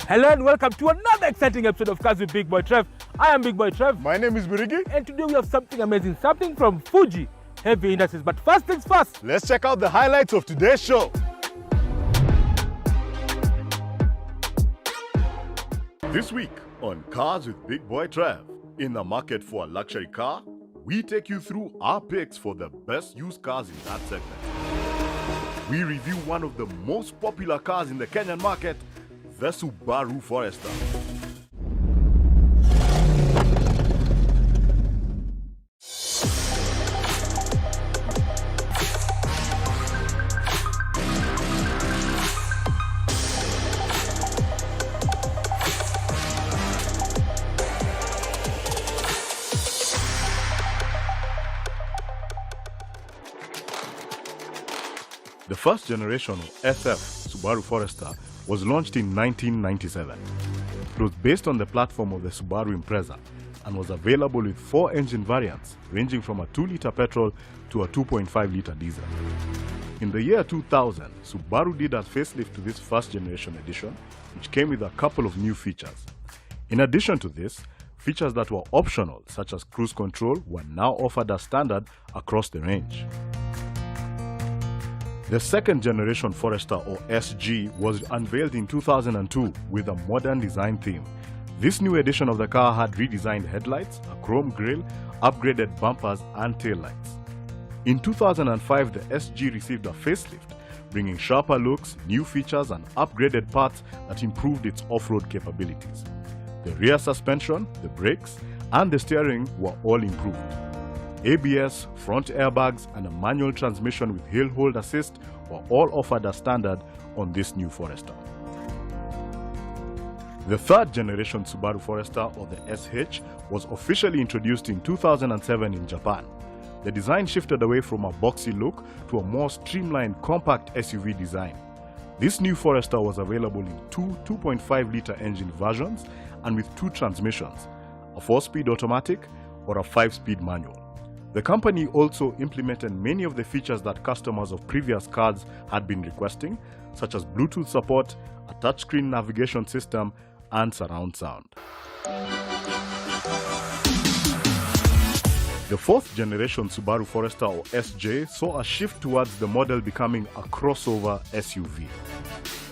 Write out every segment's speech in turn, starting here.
Hello and welcome to another exciting episode of Cars with Big Boy Trev. I am Big Boy Trev. My name is Birigi. And today we have something amazing, something from Fuji Heavy Industries. But first things first, let's check out the highlights of today's show. This week on Cars with Big Boy Trev, in the market for a luxury car, we take you through our picks for the best used cars in that segment. We review one of the most popular cars in the Kenyan market, the Subaru Forester. The first generation of SF Subaru Forester was launched in 1997. It was based on the platform of the Subaru Impreza and was available with 4 engine variants ranging from a 2-liter petrol to a 2.5-liter diesel. In the year 2000, Subaru did a facelift to this first generation edition, which came with a couple of new features. In addition to this, features that were optional, such as cruise control, were now offered as standard across the range. The second generation Forester, or SG, was unveiled in 2002 with a modern design theme. This new edition of the car had redesigned headlights, a chrome grille, upgraded bumpers and taillights. In 2005, the SG received a facelift, bringing sharper looks, new features and upgraded parts that improved its off-road capabilities. The rear suspension, the brakes and the steering were all improved. ABS, front airbags and a manual transmission with hill hold assist were all offered as standard on this new Forester. The third generation Subaru Forester, or the SH, was officially introduced in 2007 in Japan. The design shifted away from a boxy look to a more streamlined compact SUV design. This new Forester was available in two 2.5-liter engine versions and with 2 transmissions, a 4-speed automatic or a 5-speed manual. The company also implemented many of the features that customers of previous cars had been requesting, such as Bluetooth support, a touchscreen navigation system, and surround sound. The fourth generation Subaru Forester, or SJ, saw a shift towards the model becoming a crossover SUV.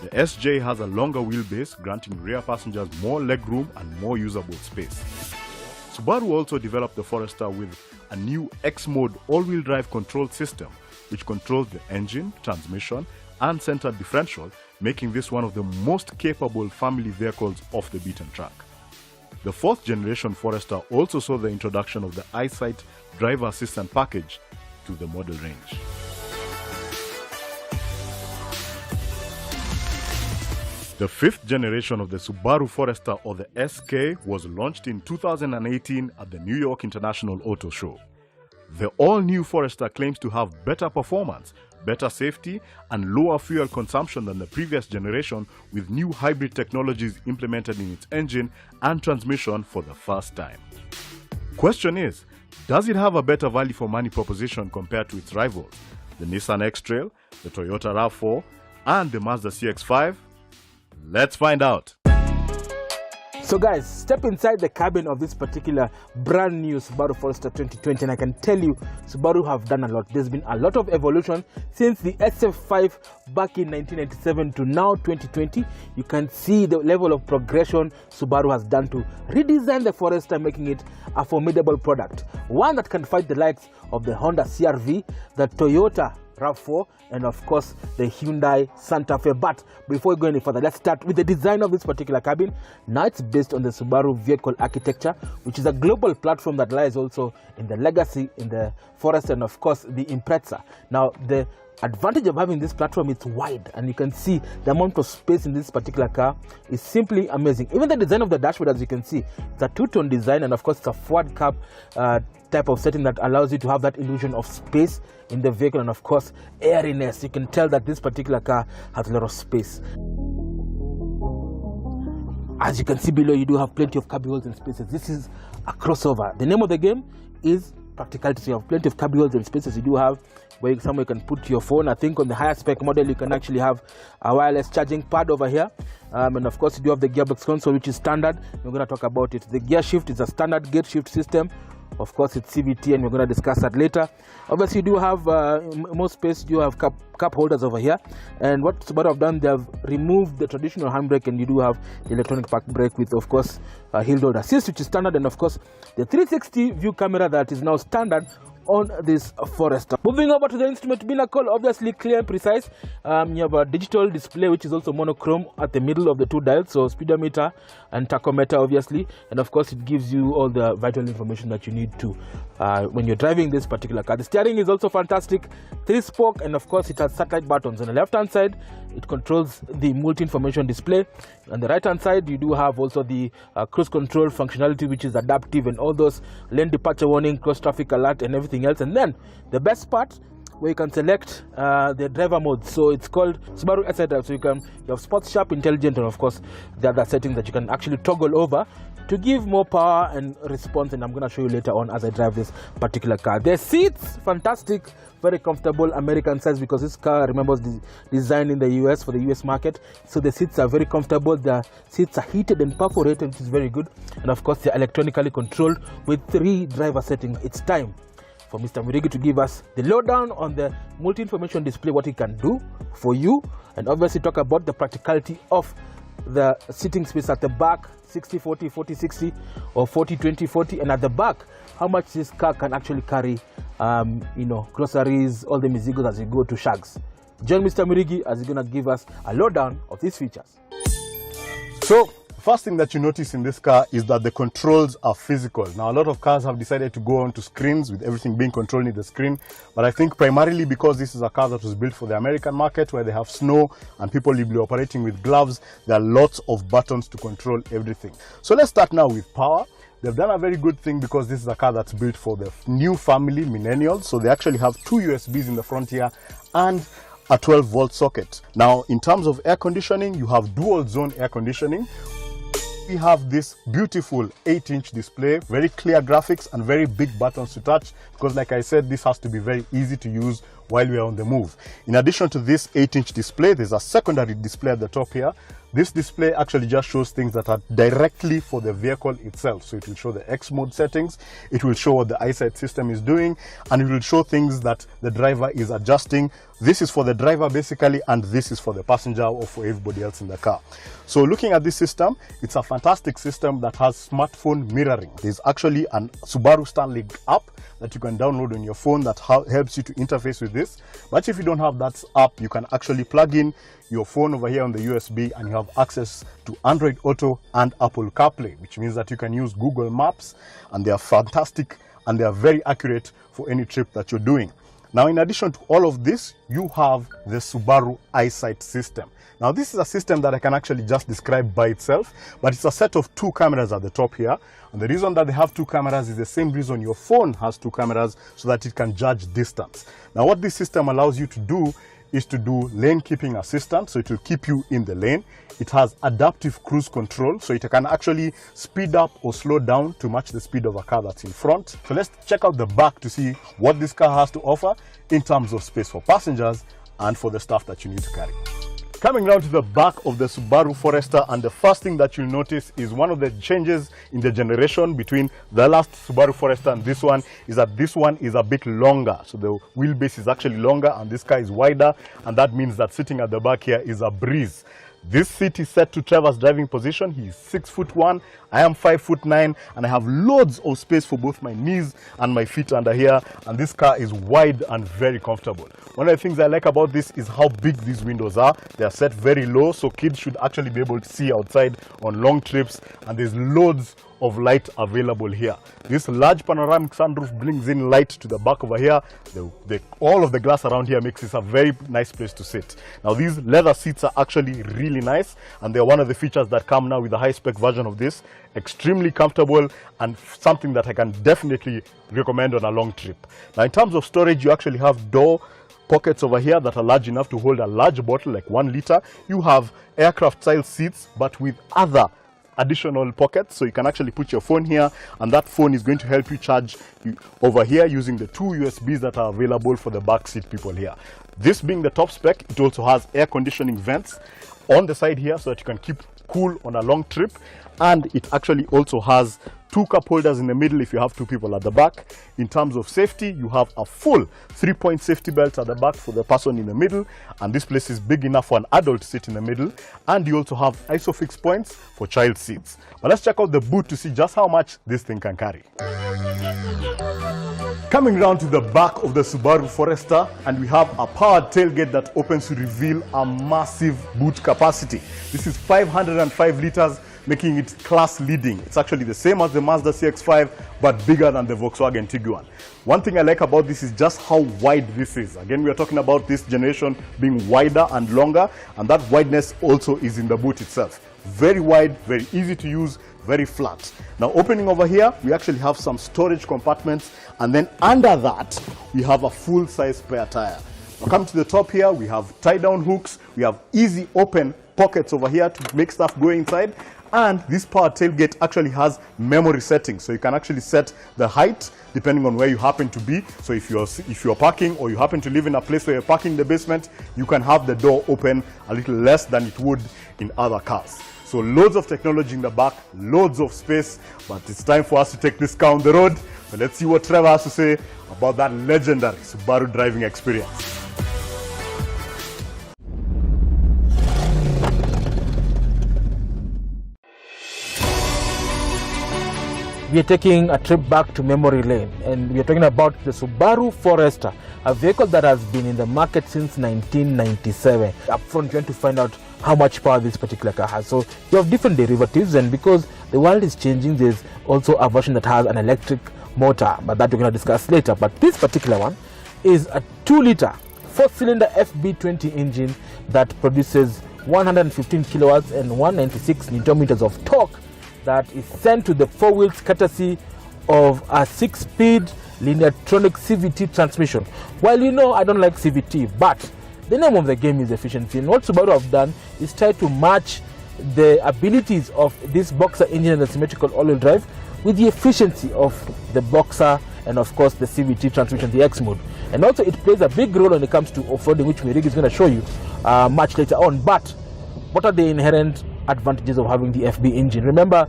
The SJ has a longer wheelbase, granting rear passengers more legroom and more usable space. Subaru also developed the Forester with a new X-Mode all-wheel drive control system, which controls the engine, transmission, and center differential, making this one of the most capable family vehicles off the beaten track. The fourth generation Forester also saw the introduction of the EyeSight driver assistant package to the model range. The fifth generation of the Subaru Forester, or the SK, was launched in 2018 at the New York International Auto Show. The all-new Forester claims to have better performance, better safety, and lower fuel consumption than the previous generation, with new hybrid technologies implemented in its engine and transmission for the first time. Question is, does it have a better value for money proposition compared to its rivals, the Nissan X-Trail, the Toyota RAV4, and the Mazda CX-5? Let's find out. so guys, step inside the cabin of this particular brand new Subaru Forester 2020 and I can tell you Subaru have done a lot. There's been a lot of evolution since the SF5 back in 1997 to now 2020. You can see the level of progression Subaru has done to redesign the Forester, making it a formidable product. One that can fight the likes of the Honda CR-V, the Toyota RAV4, and of course the Hyundai Santa Fe. But before we go any further, let's start with the design of this particular cabin. Now it's based on the Subaru vehicle architecture, which is a global platform that lies also in the legacy in the Forester and of course the Impreza. Now the advantage of having this platform, it's wide, and you can see the amount of space in this particular car is simply amazing. Even the design of the dashboard, as you can see, it's a two-tone design, and of course it's a forward cap type of setting that allows you to have that illusion of space in the vehicle, and of course airiness. You can tell that this particular car has a lot of space. As you can see below, you do have plenty of cubbyholes and spaces. This is a crossover. The name of the game is practicality. So you have plenty of cubbyholes and spaces. You do have where somewhere you can put your phone. I think on the higher spec model you can actually have a wireless charging pad over here, and of course you do have the gearbox console, which is standard. We're going to talk about it. The gear shift is a standard gate shift system. Of course it's CVT, and we're going to discuss that later. Obviously you do have more space. You have cup holders over here, and what Subaru have done, they have removed the traditional handbrake, and you do have the electronic park brake with, of course, hill hold assist, which is standard, and of course the 360 view camera that is now standard on this Forester. Moving over to the instrument binnacle, obviously clear and precise. You have a digital display which is also monochrome at the middle of the two dials, so speedometer and tachometer obviously, and of course it gives you all the vital information that you need to when you're driving this particular car. The steering is also fantastic, 3-spoke, and of course it has satellite buttons. On the left hand side it controls the multi-information display. On the right hand side you do have also the cruise control functionality, which is adaptive, and all those lane departure warning, cross traffic alert, and everything else. And then the best part, where you can select the driver mode. So it's called Subaru SI Drive. So you have sports, sharp, intelligent, and of course the other settings that you can actually toggle over to give more power and response, and I'm going to show you later on as I drive this particular car. The seats, fantastic, very comfortable, American size, because this car, remember, was designed in the US for the US market. So the seats are very comfortable. The seats are heated and perforated, which is very good, and of course they're electronically controlled with 3 driver settings. It's time for Mr. Murigi to give us the lowdown on the multi-information display, what it can do for you, and obviously talk about the practicality of the seating space at the back, 60-40, 40-60, or 40-20-40, and at the back, how much this car can actually carry, groceries, all the mizigos as you go to Shags. Join Mr. Murigi as he's going to give us a lowdown of these features. So, first thing that you notice in this car is that the controls are physical. Now, a lot of cars have decided to go onto screens with everything being controlled in the screen, but I think primarily because this is a car that was built for the American market, where they have snow and people will be operating with gloves, there are lots of buttons to control everything. So let's start now with power. They've done a very good thing because this is a car that's built for the new family, millennials. So they actually have 2 USBs in the front here and a 12-volt socket. Now, in terms of air conditioning, you have dual zone air conditioning. We have this beautiful 8-inch display, very clear graphics and very big buttons to touch, because like I said, this has to be very easy to use while we are on the move. In addition to this 8-inch display, there's a secondary display at the top here. This display actually just shows things that are directly for the vehicle itself. So it will show the X mode settings, it will show what the eyesight system is doing, and it will show things that the driver is adjusting. This is for the driver basically, and this is for the passenger or for everybody else in the car. So looking at this system, it's a fantastic system that has smartphone mirroring. There's actually an Subaru Stanley app that you can download on your phone that helps you to interface with this. But if you don't have that app, you can actually plug in your phone over here on the USB, and you have access to Android Auto and Apple CarPlay, which means that you can use Google Maps, and they are fantastic and they are very accurate for any trip that you're doing. Now, in addition to all of this, you have the Subaru eyesight system. Now, this is a system that I can actually just describe by itself, but it's a set of 2 cameras at the top here. And the reason that they have 2 cameras is the same reason your phone has 2 cameras, so that it can judge distance. Now, what this system allows you to do is to do lane keeping assistance, so it will keep you in the lane. It has adaptive cruise control, so it can actually speed up or slow down to match the speed of a car that's in front. So let's check out the back to see what this car has to offer in terms of space for passengers and for the stuff that you need to carry. Coming down to the back of the Subaru Forester, and the first thing that you'll notice is one of the changes in the generation between the last Subaru Forester and this one is that this one is a bit longer. So the wheelbase is actually longer and this car is wider, and that means that sitting at the back here is a breeze. This seat is set to Trevor's driving position. He is 6'1", I am 5'9", and I have loads of space for both my knees and my feet under here, and this car is wide and very comfortable. One of the things I like about this is how big these windows are. They are set very low, so kids should actually be able to see outside on long trips, and there's loads of light available here. This large panoramic sunroof brings in light to the back over here. All of the glass around here makes this a very nice place to sit. Now, these leather seats are actually really nice, and they're one of the features that come now with the high-spec version of this. Extremely comfortable and something that I can definitely recommend on a long trip. Now, in terms of storage, you actually have door pockets over here that are large enough to hold a large bottle like 1 liter. You have aircraft style seats, but with other additional pockets, so you can actually put your phone here, and that phone is going to help you charge over here using the 2 USBs that are available for the back seat people here. This being the top spec, it also has air conditioning vents on the side here so that you can keep cool on a long trip, and it actually also has 2 cup holders in the middle if you have 2 people at the back. In terms of safety, you have a full 3-point safety belt at the back for the person in the middle, and this place is big enough for an adult to sit in the middle, and you also have ISOFIX points for child seats. But let's check out the boot to see just how much this thing can carry. Coming round to the back of the Subaru Forester, and we have a powered tailgate that opens to reveal a massive boot capacity. This is 505 liters, making it class leading. It's actually the same as the Mazda CX-5, but bigger than the Volkswagen Tiguan. One thing I like about this is just how wide this is. Again, we are talking about this generation being wider and longer, and that wideness also is in the boot itself. Very wide, very easy to use, very flat. Now, opening over here, we actually have some storage compartments, and then under that, we have a full-size spare tire. Now, come to the top here, we have tie-down hooks, we have easy open pockets over here to make stuff go inside, and this power tailgate actually has memory settings, so you can actually set the height depending on where you happen to be. So if you're parking, or you happen to live in a place where you're parking in the basement, you can have the door open a little less than it would in other cars. So loads of technology in the back, loads of space, but it's time for us to take this car on the road. So let's see what Trevor has to say about that legendary Subaru driving experience. We are taking a trip back to memory lane, and we are talking about the Subaru Forester, a vehicle that has been in the market since 1997. Up front, you want to find out how much power this particular car has. So you have different derivatives, and because the world is changing, there's also a version that has an electric motor, but that we're going to discuss later. But this particular one is a 2-liter 4-cylinder FB20 engine that produces 115 kilowatts and 196 newton meters of torque, that is sent to the 4 wheels courtesy of a 6-speed lineartronic CVT transmission. Well, you know I don't like CVT, but the name of the game is efficiency, and what Subaru have done is try to match the abilities of this Boxer engine and the symmetrical all-wheel drive with the efficiency of the Boxer and of course the CVT transmission, the X mode. And also it plays a big role when it comes to off-roading, which Mirig is going to show you much later on. But what are the inherent advantages of having the FB engine? Remember,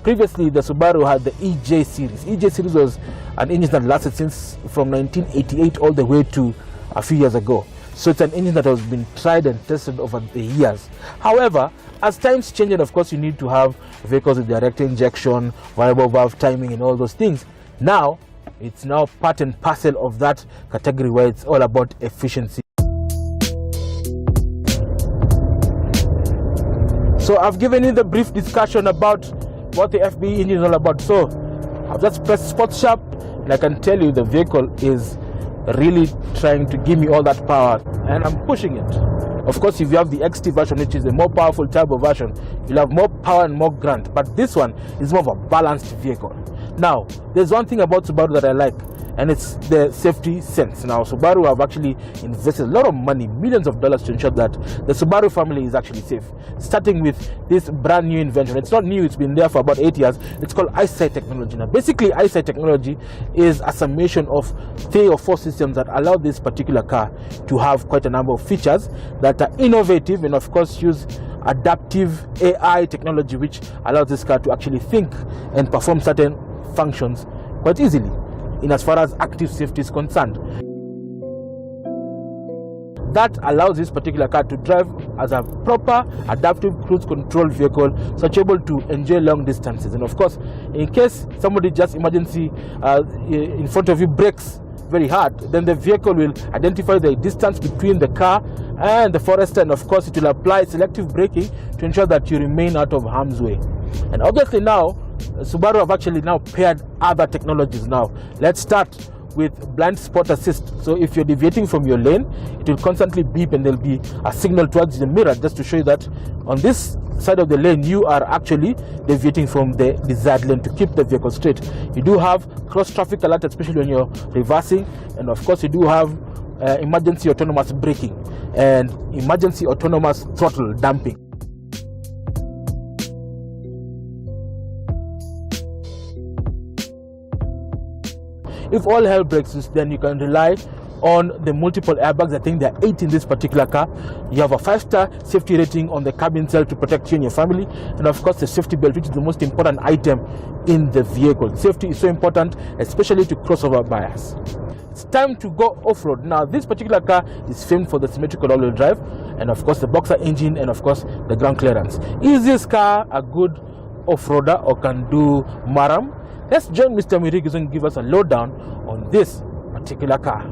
previously the Subaru had the EJ series. EJ series was an engine that lasted from 1988 all the way to a few years ago. So it's an engine that has been tried and tested over the years. However, as times change, and of course you need to have vehicles with direct injection, variable valve timing, and all those things. Now it's now part and parcel of that category where it's all about efficiency. So I've given you the brief discussion about what the FB engine is all about. So I've just pressed Sports Sharp, and I can tell you the vehicle is really trying to give me all that power, and I'm pushing it. Of course, if you have the XT version, which is a more powerful turbo version, you'll have more power and more grunt, but this one is more of a balanced vehicle. Now, there's one thing about Subaru that I like, and it's the safety sense. Now, Subaru have actually invested a lot of money, millions of dollars, to ensure that the Subaru family is actually safe. Starting with this brand new invention. It's not new, it's been there for about 8 years. It's called eyesight technology. Now, basically, eyesight technology is a summation of 3 or 4 systems that allow this particular car to have quite a number of features that are innovative, and of course use adaptive AI technology, which allows this car to actually think and perform certain functions quite easily in as far as active safety is concerned. That allows this particular car to drive as a proper adaptive cruise control vehicle, such able to enjoy long distances. And of course, in case somebody just emergency in front of you brakes very hard, then the vehicle will identify the distance between the car and the Forester, and of course it will apply selective braking to ensure that you remain out of harm's way. And obviously now Subaru have actually now paired other technologies. Now let's start with blind spot assist. So if you're deviating from your lane, it will constantly beep, and there'll be a signal towards the mirror just to show you that on this side of the lane you are actually deviating from the desired lane to keep the vehicle straight. You do have cross traffic alert, especially when you're reversing, and of course you do have emergency autonomous braking and emergency autonomous throttle damping. If all hell breaks loose, then you can rely on the multiple airbags. I think there are 8 in this particular car. You have a 5-star safety rating on the cabin cell to protect you and your family, and of course the safety belt, which is the most important item in the vehicle. Safety is so important, especially to crossover buyers. It's time to go off-road. Now this particular car is famed for the symmetrical all-wheel drive, and of course the boxer engine, and of course the ground clearance. Is this car a good off-roader or can do maram? Let's join Mr. Mirik, who's going to give us a lowdown on this particular car.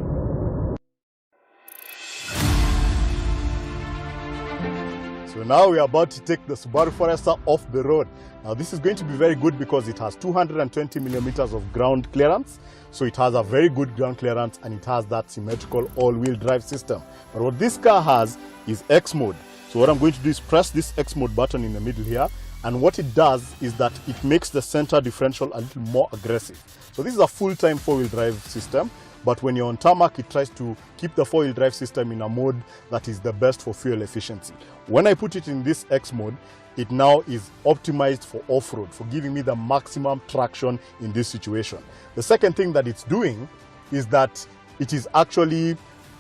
So now we are about to take the Subaru Forester off the road. Now this is going to be very good because it has 220 millimeters of ground clearance. So it has a very good ground clearance and it has that symmetrical all-wheel drive system. But what this car has is X mode. So what I'm going to do is press this X mode button in the middle here. And what it does is that it makes the center differential a little more aggressive. So this is a full-time 4-wheel drive system. But when you're on tarmac, it tries to keep the 4-wheel drive system in a mode that is the best for fuel efficiency. When I put it in this X mode, it now is optimized for off-road, for giving me the maximum traction in this situation. The second thing that it's doing is that it is actually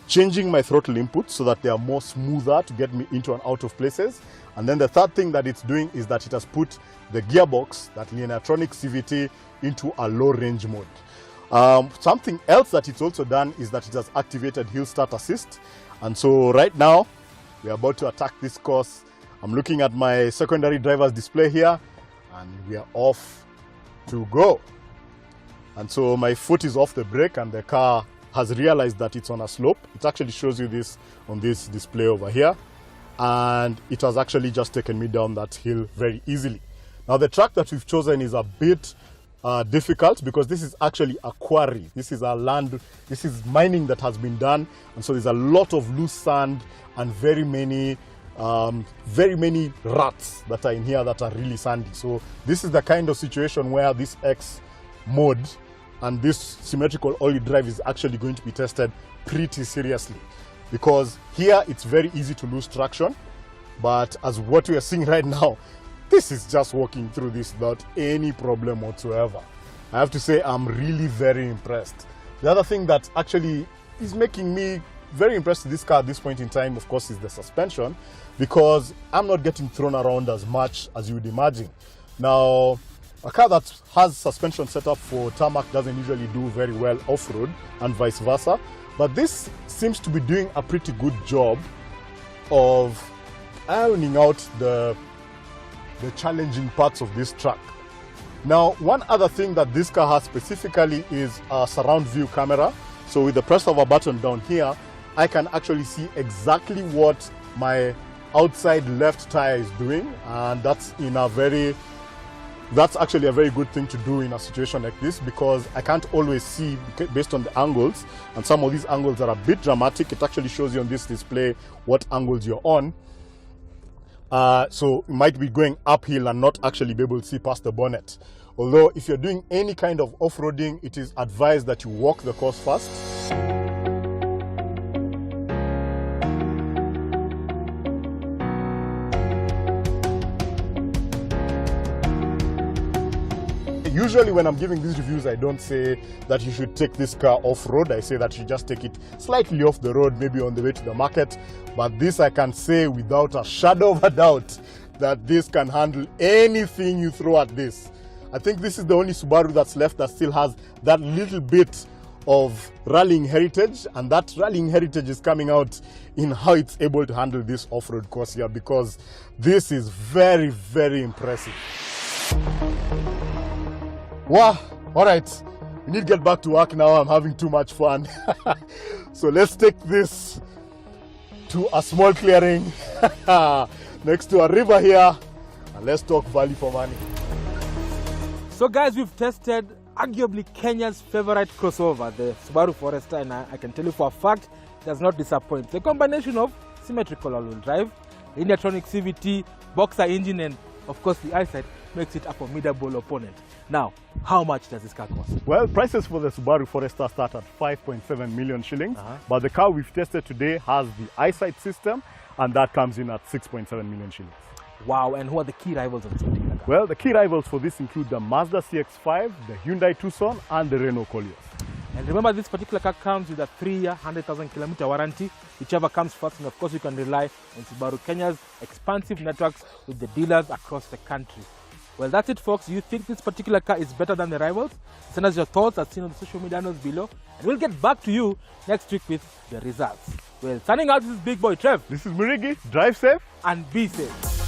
changing my throttle inputs so that they are more smoother to get me into and out of places. And then the third thing that it's doing is that it has put the gearbox, that lineartronic CVT, into a low range mode. Something else that it's also done is that it has activated hill start assist. And so right now we're about to attack this course. I'm looking at my secondary driver's display here and we are off to go. And so my foot is off the brake and the car has realized that it's on a slope. It actually shows you this on this display over here. And it has actually just taken me down that hill very easily. Now the track that we've chosen is a bit difficult because this is actually a quarry. This is this is mining that has been done, and so there's a lot of loose sand and very many ruts that are in here that are really sandy. So this is the kind of situation where this X mode and this symmetrical all-wheel drive is actually going to be tested pretty seriously, because here it's very easy to lose traction, but as what we are seeing right now, this is just walking through this without any problem whatsoever. I have to say I'm really very impressed. The other thing that actually is making me very impressed with this car at this point in time, of course, is the suspension, because I'm not getting thrown around as much as you would imagine. Now, a car that has suspension set up for tarmac doesn't usually do very well off-road and vice versa, but this seems to be doing a pretty good job of ironing out the challenging parts of this track. Now, one other thing that this car has specifically is a surround view camera. So with the press of a button down here, I can actually see exactly what my outside left tire is doing, and that's actually a very good thing to do in a situation like this, because I can't always see based on the angles, and some of these angles are a bit dramatic. It actually shows you on this display what angles you're on. So you might be going uphill and not actually be able to see past the bonnet. Although if you're doing any kind of off-roading, it is advised that you walk the course first. Usually when I'm giving these reviews, I don't say that you should take this car off-road. I say that you just take it slightly off the road, maybe on the way to the market. But this I can say without a shadow of a doubt that this can handle anything you throw at this. I think this is the only Subaru that's left that still has that little bit of rallying heritage, and that rallying heritage is coming out in how it's able to handle this off-road course here, because this is very, very impressive. Wow, all right, we need to get back to work now. I'm having too much fun. So let's take this to a small clearing next to a river here, and let's talk value for money. So guys, we've tested arguably Kenya's favorite crossover, the Subaru Forester, and I can tell you for a fact it does not disappoint. The combination of symmetrical all-wheel drive, lineartronic CVT, boxer engine, and of course the eyesight makes it a formidable opponent. Now, how much does this car cost? Well, prices for the Subaru Forester start at 5.7 million shillings, but the car we've tested today has the eyesight system, and that comes in at 6.7 million shillings. Wow, and who are the key rivals of this particular car? Well, the key rivals for this include the Mazda CX-5, the Hyundai Tucson, and the Renault Koleos. And remember, this particular car comes with a 3-year, 100,000 kilometer warranty, whichever comes first. And of course, you can rely on Subaru Kenya's expansive networks with the dealers across the country. Well, that's it, folks. You think this particular car is better than the rivals? Send us your thoughts as seen on the social media notes below, and we'll get back to you next week with the results. Well, signing out, this is Big Boy Trev. This is Murigi. Drive safe and be safe.